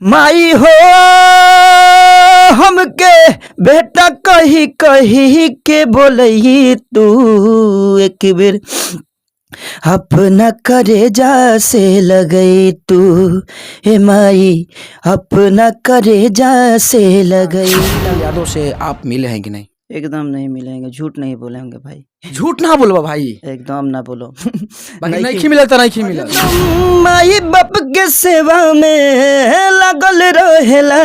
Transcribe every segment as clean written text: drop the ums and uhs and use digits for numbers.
माई हो हमके बेटा कही कही के बोलई तू एक बेर अपना करेजा से लगई तू हे माई अपना करेजा से लगई। यादों से आप मिले हैं कि नहीं? एकदम नहीं मिलेंगे, झूठ नहीं बोलेंगे भाई, झूठ ना बोलो भाई, एकदम ना बोलो। नहीं मिला तो नहीं मिला। माई बाप के सेवा में लगल रहेला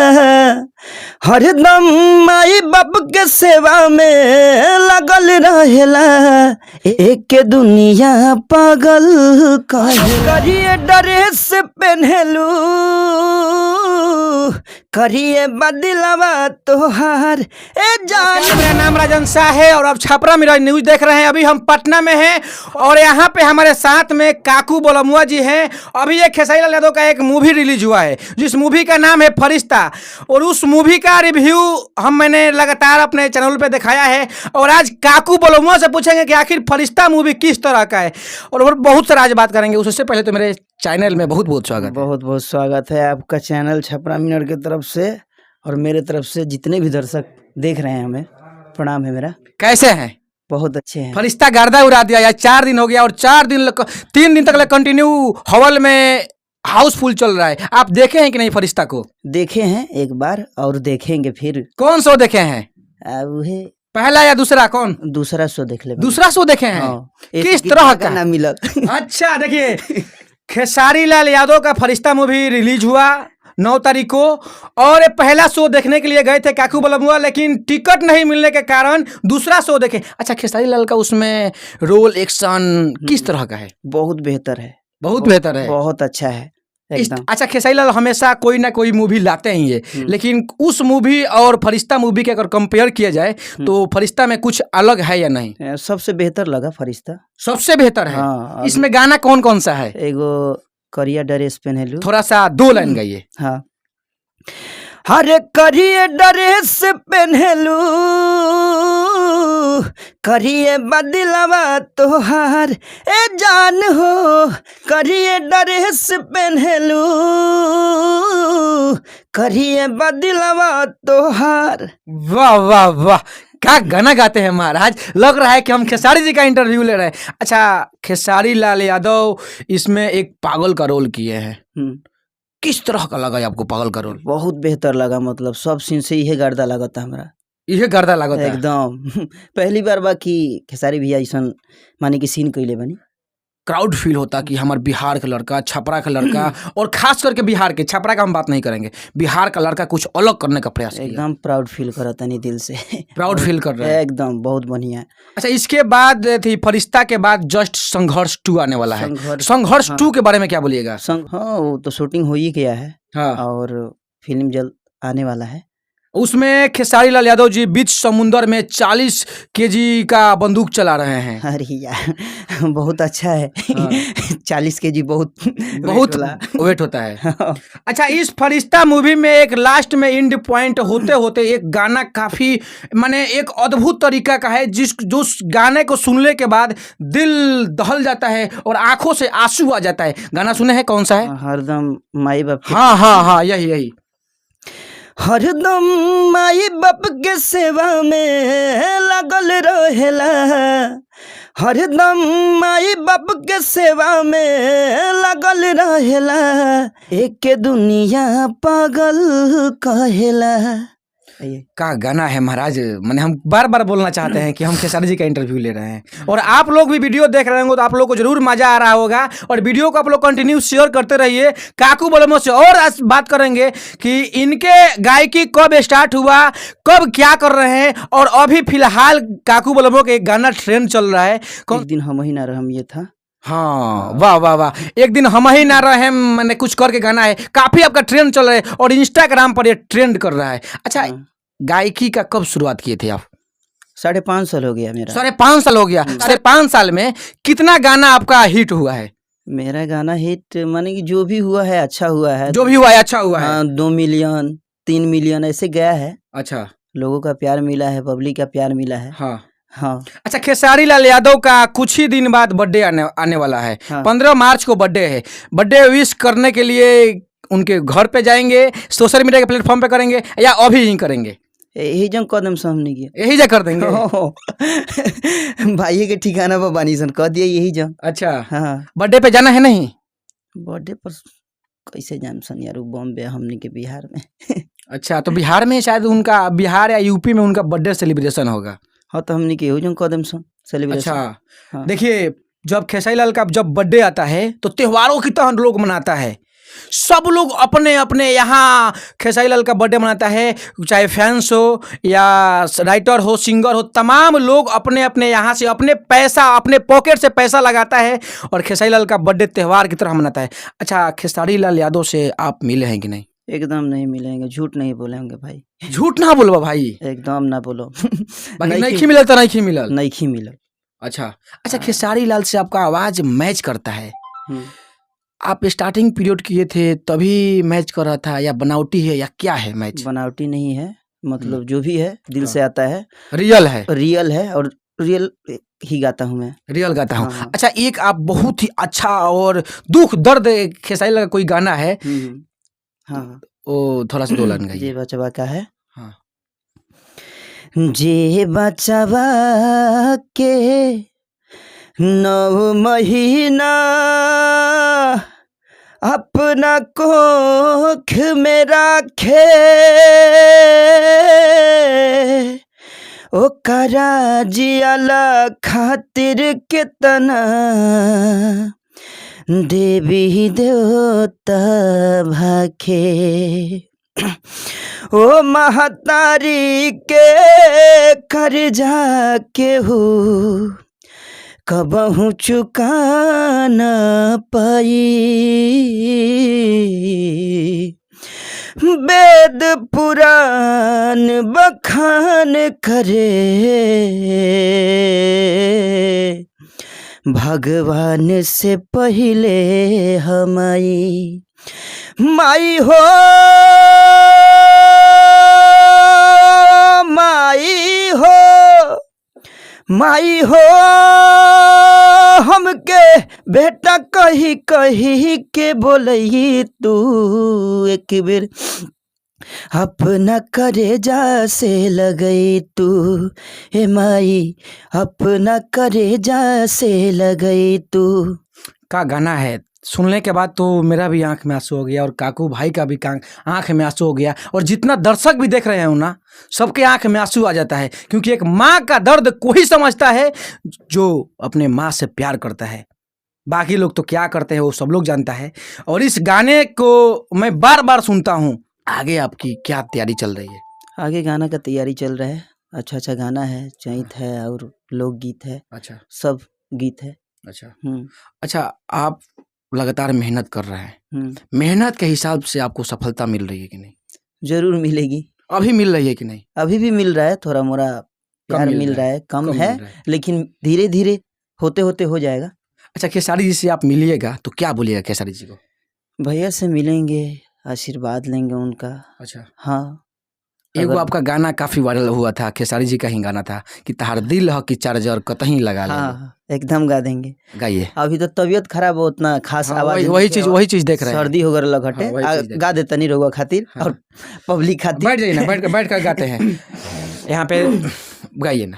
हरदम, माई बाप के सेवा में लगल रहेला, एक दुनिया पागल करिए ड्रेस पहनलू करिए बदलवा तोहार ए जान। मेरा नाम राजन शाह है और अब छपरा मेरा न्यूज देख रहे हैं। अभी हम पटना में हैं और यहाँ पे हमारे साथ में काकू बोलमुआ जी हैं। अभी एक खेसारी लाल यादव का एक मूवी रिलीज हुआ है जिस मूवी का नाम है फरिश्ता, और उस मूवी का रिव्यू मैंने लगातार अपने चैनल पे दिखाया है। और आज काकू बोलमुआ से पूछेंगे कि आखिर फरिश्ता मूवी किस तरह का है और बहुत सारा आज बात करेंगे। उससे पहले तो मेरे चैनल में बहुत बहुत स्वागत है। बहुत बहुत स्वागत है आपका चैनल छपरा मिनट की तरफ से, और मेरे तरफ से जितने भी दर्शक देख रहे हैं हमें प्रणाम है मेरा। कैसे हैं? बहुत अच्छे हैं। फरिश्ता गर्दा उड़ा दिया यार, 4 दिन हो गया और 3 दिन तक कंटिन्यू हॉल में हाउसफुल चल रहा है। आप देखे हैं कि नहीं फरिश्ता को? देखे हैं एक बार और देखेंगे फिर। कौन शो देखे हैं? वही पहला या दूसरा? कौन? दूसरा शो देख ले। दूसरा शो देखे हैं? हाँ, किस तरह का? ना मिला। अच्छा देखिए, खेसारी लाल यादव का फरिश्ता मूवी रिलीज हुआ 9 तारीख को, और पहला शो देखने के लिए गए थे काकू बोलमुआ, लेकिन टिकट नहीं मिलने के कारण दूसरा शो देखे। अच्छा, खेसारी लाल का उसमें रोल एक्शन किस तरह का है? बहुत बेहतर है, बहुत बेहतर है, बहुत अच्छा है एकदम। अच्छा, खेसारी लाल हमेशा कोई ना कोई मूवी लाते ही है, लेकिन उस मूवी और फरिश्ता मूवी के अगर कंपेयर किया जाए तो फरिश्ता में कुछ अलग है या नहीं? सबसे बेहतर लगा फरिश्ता, सबसे बेहतर है। हाँ, इसमें गाना कौन कौन सा है? एगो करिया ड्रेस पहनलू, थोड़ा सा 2 लाइन गाइए। हाँ, हरे करिए ड्रेस पहनलू करिए बदलवा तोहार ए जान हो, करिए ड्रेस पहनलू करिए बदलवा तोहार। वाह वाह वाह, क्या गाना गाते हैं महाराज। लग रहा है कि हम खेसारी जी का इंटरव्यू ले रहे हैं। अच्छा, खेसारी लाल यादव इसमें एक पागल का रोल किए हैं, किस तरह का लगा आपको पागल का रोल? बहुत बेहतर लगा, मतलब सब सीन से यही गर्दा लगा था हमरा, यही गर्दा लगा था एकदम। पहली बार बाकी खेसारी भैया ऐसा माने कि सीन कैले बनी, प्राउड फील होता कि हमारे बिहार का लड़का, छपरा का लड़का, और खास करके बिहार के, छपरा का हम बात नहीं करेंगे, बिहार का लड़का कुछ अलग करने का प्रयास किया। एकदम प्राउड फील करा तनी दिल से। प्राउड फील कर रहे हैं एकदम, बहुत बढ़िया। अच्छा, इसके बाद थी फरिश्ता के बाद जस्ट संघर्ष 2 आने वाला है। संघर्ष 2 के बारे में क्या बोलिएगा? हाँ, वो तो शूटिंग हो ही गया है, हाँ, और फिल्म जल्द आने वाला है। उसमें खेसारी लाल यादव जी बीच समुंदर में 40 केजी का बंदूक चला रहे हैं। अरे यार, बहुत अच्छा है। हाँ। 40 केजी बहुत वेट होता है। अच्छा, इस फरिश्ता मूवी में एक लास्ट में एंड पॉइंट होते होते एक गाना काफी माने एक अद्भुत तरीका का है, जो गाने को सुनने के बाद दिल दहल जाता है और आंखों से आंसू आ जाता है। गाना सुने हैं? कौन सा है? हरदम माई बाप। हाँ हाँ हाँ, यही हरदम माई बाप के सेवा में लगल रहेला, हरदम माई बाप के सेवा में लगल रहेला, एक दुनिया पागल कहेला। का गाना है महाराज। मैंने हम बार बार बोलना चाहते हैं कि हम खेसारी जी का इंटरव्यू ले रहे हैं, और आप लोग भी वीडियो देख रहे होंगे तो आप लोग को जरूर मजा आ रहा होगा, और वीडियो को आप लोग कंटिन्यू शेयर करते रहिए। काकू बोलमुआ से और आज बात करेंगे कि इनके गायकी कब स्टार्ट हुआ, कब क्या कर रहे हैं, और अभी फिलहाल काकू बोलमुआ का एक गाना ट्रेंड चल रहा है। एक दिन हम ही ना रहम, ये था। हाँ, वाह वाह वाह, एक दिन हम ही ना रहे, मैंने कुछ करके गाना है, काफी आपका ट्रेंड चल रहा है और इंस्टाग्राम पर ये ट्रेंड कर रहा है। अच्छा, गायकी का कब शुरुआत किए थे आप? 5.5 साल हो गया मेरा। 5.5 साल हो गया। 5.5 साल में कितना गाना आपका हिट हुआ है? मेरा गाना हिट माने कि जो भी हुआ है अच्छा हुआ है, जो भी हुआ है अच्छा हुआ है। 2 मिलियन 3 मिलियन ऐसे गया है। अच्छा, लोगों का प्यार मिला है, पब्लिक का प्यार मिला है। हाँ हाँ। अच्छा, खेसारी लाल यादव का कुछ ही दिन बाद बर्थडे आने वाला है। हाँ। 15 मार्च को बर्थडे है। बर्थडे विश करने के लिए उनके घर पे जाएंगे, सोशल मीडिया के प्लेटफॉर्म पे करेंगे या अभी ही करेंगे? यही जंग कदम से हमने किया यही जा कर देंगे। भाई के ठिकाना पर बानी सन कह दिया यही जंग। अच्छा, हाँ बर्थडे पे जाना है नहीं? बर्थडे पर कैसे जान सन यार, उ बॉम्बे हमने के बिहार में। अच्छा, तो बिहार में शायद उनका, बिहार या यूपी में उनका बर्थडे सेलिब्रेशन होगा। हाँ तो हमने के यही जंग कदम सन सेलिब्रेशन। अच्छा, हाँ। देखिए जब खेसारी लाल का जब बर्थडे आता है तो त्योहारों की तरह लोग मनाता है। सब लोग अपने अपने यहाँ खेसारी लाल का बर्थडे मनाता है, चाहे फैंस हो या राइटर हो, सिंगर हो, तमाम लोग अपने अपने यहाँ से अपने पैसा, अपने पॉकेट से पैसा लगाता है और खेसारी लाल का बर्थडे त्यौहार की तरह मनाता है। अच्छा, खेसारी लाल यादव से आप मिले हैं कि नहीं? एकदम नहीं मिलेंगे, झूठ नहीं बोलेंगे भाई, झूठ ना बोलबा भाई, एकदम ना बोलो। बाकी नहीं मिलल तो नहीं मिलल। नहीं मिलल। अच्छा अच्छा, खेसारी लाल से आपका आवाज मैच करता है। आप स्टार्टिंग पीरियड किए थे तभी मैच कर रहा था या बनावटी है या क्या है मैच? बनावटी नहीं है, मतलब जो भी है दिल से आता है, रियल है। रियल है और रियल ही गाता हूँ मैं, रियल गाता हूँ। हाँ। अच्छा, एक आप बहुत ही अच्छा और दुख दर्द खेसारी लाल का कोई गाना है, हाँ वो थोड़ा सा दो लाइन गाइए। जे बचवा का है। हाँ। जे बचवा के 9 महीना अपना कोख में राखे, ओकरा जियाला खातिर केतना देवी देवता भाखे। ओ महतारी के कर्जा केहू कबहू चुका न पाई, वेद पुराण बखान करे, भगवान से पहले हमाई माई हो, माई हो, माई हो, हमके बेटा कही कही के बोलही तू, एक बेर अपना करेजा से लगई तू, हे माई अपना करेजा से लगई तू। का गाना है, सुनने के बाद तो मेरा भी आंख में आंसू हो गया और काकू भाई का भी आंख में आंसू हो गया और जितना दर्शक भी देख रहे हैं ना, सबके आंख में आंसू आ जाता है, क्योंकि एक माँ का दर्द कोई समझता है जो अपने माँ से प्यार करता है। बाकी लोग तो क्या करते हैं वो सब लोग जानता है। और इस गाने को मैं बार बार सुनता हूँ। आगे आपकी क्या तैयारी चल रही है? आगे गाना का तैयारी चल रहा है, अच्छा अच्छा गाना है, चैत है और लोकगीत है। अच्छा, सब गीत है। अच्छा। अच्छा, आप लगातार मेहनत कर रहे हैं, मेहनत के हिसाब से आपको सफलता मिल रही है कि नहीं? जरूर मिलेगी। अभी मिल रही है कि नहीं? अभी भी मिल रहा है, थोड़ा मोड़ा प्यार मिल रहा है, कम है, लेकिन धीरे धीरे होते होते हो जाएगा। अच्छा, खेसारी जी से आप मिलिएगा तो क्या बोलिएगा खेसारी जी को? भैया से मिलेंगे, आशीर्वाद लेंगे उनका। अच्छा, हाँ। एगो आपका गाना काफी वायरल हुआ था, खेसारी जी का ही गाना था कि तहार दिल ह की चार्जर कतहीं लगा ले। हाँ, एकदम गा देंगे। गाइए। अभी तो तबीयत खराब हो, उतना खास आवाज, वही चीज देख रहे हैं। सर्दी हो गए लगटे, गा देता नहीं रहुआ खातिर और पब्लिक खातिर। बैठ जाइए ना, बैठ कर गाते हैं यहाँ पे, गाइए ना।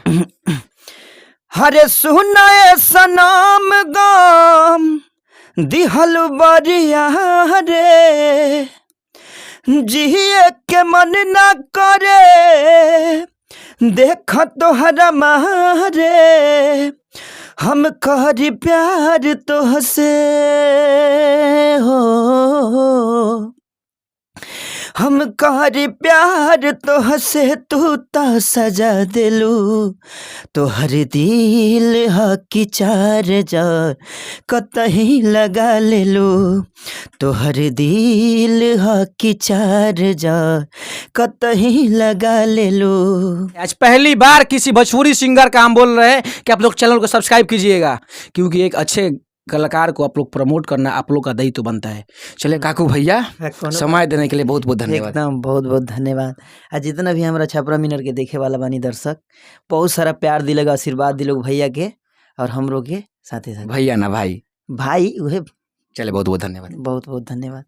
हरे सुनाए सनाम गाम दिहल बरिया रे, जिए के मन ना करे, देख तोहरा मारे, हम कहरी प्यार तोहसे हो, हम कहरी प्यार तोहसे, तू तो सजा दिलू, तोहर दिल ह की चार्जर कतहीं लगा लेलू, तोहर दिल ह की चार्जर कतहीं लगा लेलू। आज पहली बार किसी भोजपुरी सिंगर का हम बोल रहे हैं कि आप लोग चैनल को सब्सक्राइब कीजिएगा, क्योंकि एक अच्छे कलाकार को आप लोग प्रमोट करना आप लोग का दायित्व तो बनता है। चलिए काकू भैया, समय देने के लिए बहुत बहुत धन्यवाद। एकदम बहुत बहुत धन्यवाद। आज जितना भी हमारा छपरा मिनट के देखे वाला बानी दर्शक, बहुत सारा प्यार दिलेगा, आशीर्वाद दिलोग भैया के और हम लोग के साथ ही साथ। भैया ना भाई, भाई वह। चले बहुत बहुत धन्यवाद। बहुत बहुत धन्यवाद।